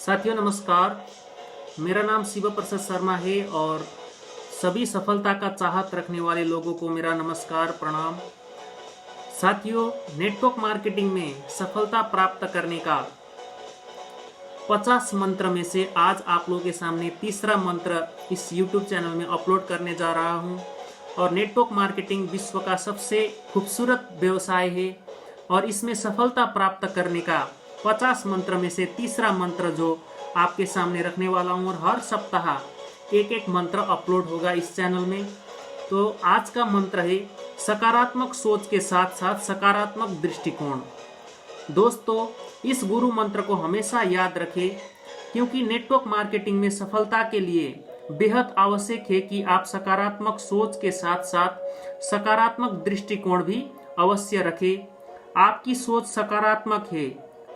साथियों नमस्कार। मेरा नाम शिव प्रसाद शर्मा है और सभी सफलता का चाहत रखने वाले लोगों को मेरा नमस्कार प्रणाम। साथियों, नेटवर्क मार्केटिंग में सफलता प्राप्त करने का 50 मंत्र में से आज आप लोगों के सामने तीसरा मंत्र इस YouTube चैनल में अपलोड करने जा रहा हूं। और नेटवर्क मार्केटिंग विश्व का सबसे खूबसूरत व्यवसाय है और इसमें सफलता प्राप्त करने का 50 मंत्र में से तीसरा मंत्र जो आपके सामने रखने वाला हूँ, और हर सप्ताह एक एक मंत्र अपलोड होगा इस चैनल में। तो आज का मंत्र है सकारात्मक सोच के साथ साथ सकारात्मक दृष्टिकोण। दोस्तों, इस गुरु मंत्र को हमेशा याद रखें क्योंकि नेटवर्क मार्केटिंग में सफलता के लिए बेहद आवश्यक है कि आप सकारात्मक सोच के साथ साथ सकारात्मक दृष्टिकोण भी अवश्य रखें। आपकी सोच सकारात्मक है,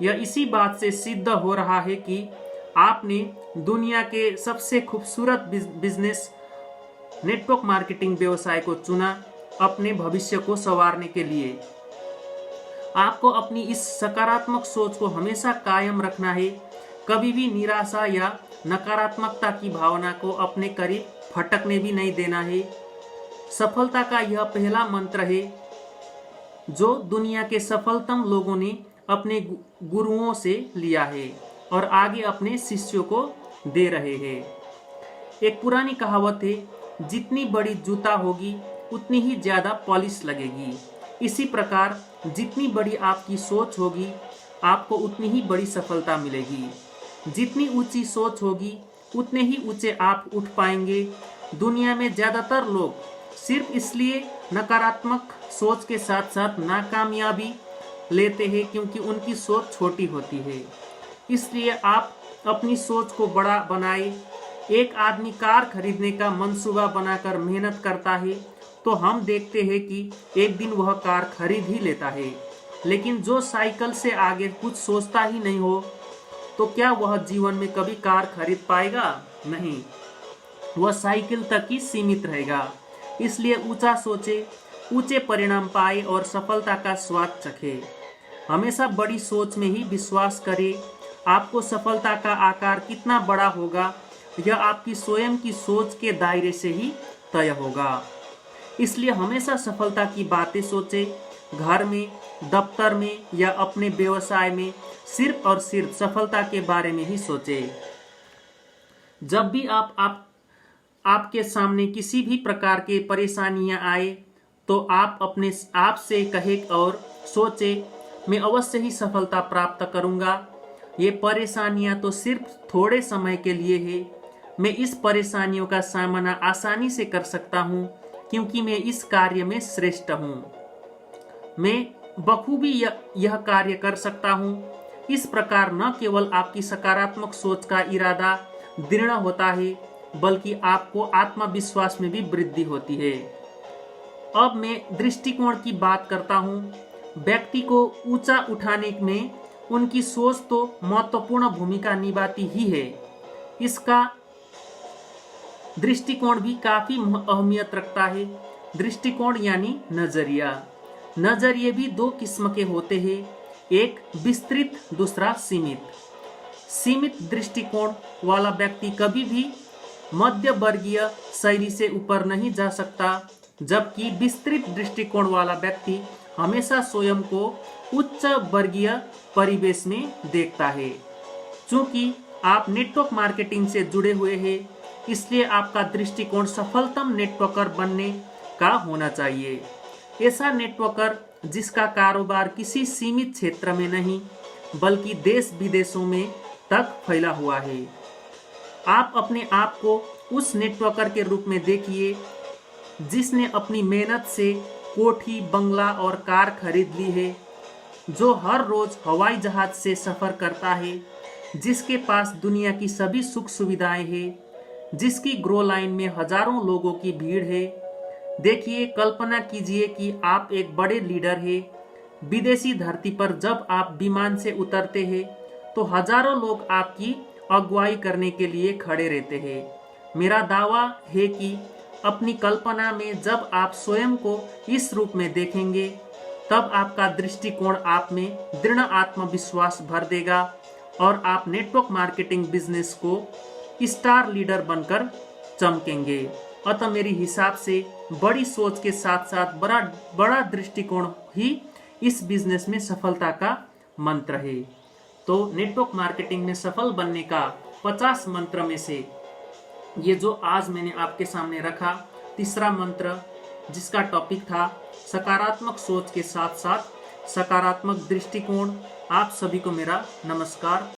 यह इसी बात से सिद्ध हो रहा है कि आपने दुनिया के सबसे खूबसूरत बिजनेस नेटवर्क मार्केटिंग व्यवसाय को चुना अपने भविष्य को संवारने के लिए। आपको अपनी इस सकारात्मक सोच को हमेशा कायम रखना है। कभी भी निराशा या नकारात्मकता की भावना को अपने करीब फटकने भी नहीं देना है। सफलता का यह पहला मंत्र है जो दुनिया के सफलतम लोगों ने अपने गुरुओं से लिया है और आगे अपने शिष्यों को दे रहे हैं। एक पुरानी कहावत है, जितनी बड़ी जूता होगी उतनी ही ज्यादा पॉलिश लगेगी। इसी प्रकार जितनी बड़ी आपकी सोच होगी आपको उतनी ही बड़ी सफलता मिलेगी। जितनी ऊंची सोच होगी उतने ही ऊंचे आप उठ पाएंगे। दुनिया में ज्यादातर लोग सिर्फ इसलिए नकारात्मक सोच के साथ साथ नाकामयाबी लेते हैं क्योंकि उनकी सोच छोटी होती है। इसलिए आप अपनी सोच को बड़ा बनाए। एक आदमी कार खरीदने का मंसूबा बनाकर मेहनत करता है तो हम देखते हैं कि एक दिन वह कार खरीद ही लेता है। लेकिन जो साइकिल से आगे कुछ सोचता ही नहीं हो तो क्या वह जीवन में कभी कार खरीद पाएगा? नहीं, वह साइकिल तक ही सीमित रहेगा। इसलिए ऊंचा सोचे, ऊंचे परिणाम पाए और सफलता का स्वाद चखे। हमेशा बड़ी सोच में ही विश्वास करें। आपको सफलता का आकार कितना बड़ा होगा यह आपकी स्वयं की सोच के दायरे से ही तय होगा। इसलिए हमेशा सफलता की बातें सोचें। घर में, दफ्तर में या अपने व्यवसाय में सिर्फ और सिर्फ सफलता के बारे में ही सोचें। जब भी आपके सामने किसी भी प्रकार के परेशानियां आए तो आप अपने आप से कहें और सोचें, मैं अवश्य ही सफलता प्राप्त करूंगा। ये परेशानियां तो सिर्फ थोड़े समय के लिए है। मैं इस परेशानियों का सामना आसानी से कर सकता हूं क्योंकि मैं इस कार्य में श्रेष्ठ हूं। मैं बखूबी यह कार्य कर सकता हूं। इस प्रकार न केवल आपकी सकारात्मक सोच का इरादा दृढ़ होता है बल्कि आपको आत्मविश्वास में भी वृद्धि होती है। अब मैं दृष्टिकोण की बात करता हूं। व्यक्ति को ऊंचा उठाने में उनकी सोच तो महत्वपूर्ण भूमिका निभाती ही है। इसका दृष्टिकोण भी काफी अहमियत रखता है। दृष्टिकोण यानी नजरिया। नजरिए भी दो किस्म के होते हैं, एक विस्तृत, दूसरा सीमित। सीमित दृष्टिकोण वाला व्यक्ति कभी भी मध्य वर्गीय शैली से ऊपर नहीं जा सकता, जबकि विस्तृत दृष्टिकोण वाला व्यक्ति हमेशा स्वयं को उच्च वर्गीय परिवेश में देखता है। चूंकि आप नेटवर्क मार्केटिंग से जुड़े हुए हैं इसलिए आपका दृष्टिकोण सफलतम नेटवर्कर बनने का होना चाहिए। ऐसा नेटवर्कर जिसका कारोबार किसी सीमित क्षेत्र में नहीं बल्कि देश विदेशों में तक फैला हुआ है। आप अपने आप को उस नेटवर्कर के रूप में देखिए जिसने अपनी मेहनत से कोठी, बंगला और कार खरीद ली है, जो हर रोज हवाई जहाज से सफर करता है, जिसके पास दुनिया की सभी सुख सुविधाएं हैं, जिसकी ग्रो लाइन में हजारों लोगों की भीड़ है। देखिए, कल्पना कीजिए कि आप एक बड़े लीडर हैं। विदेशी धरती पर जब आप विमान से उतरते हैं तो हजारों लोग आपकी अगुवाई करने के लिए खड़े रहते हैं। मेरा दावा है कि अपनी कल्पना में जब आप स्वयं को इस रूप में देखेंगे तब आपका दृष्टिकोण आप में दृढ़ आत्मविश्वास भर देगा और आप नेटवर्क मार्केटिंग बिजनेस को स्टार लीडर बनकर चमकेंगे। अतः मेरी हिसाब से बड़ी सोच के साथ साथ बड़ा दृष्टिकोण ही इस बिजनेस में सफलता का मंत्र है। तो नेटवर्क मार्केटिंग में सफल बनने का 50 मंत्र में से ये जो आज मैंने आपके सामने रखा, तीसरा मंत्र जिसका टॉपिक था सकारात्मक सोच के साथ साथ सकारात्मक दृष्टिकोण। आप सभी को मेरा नमस्कार।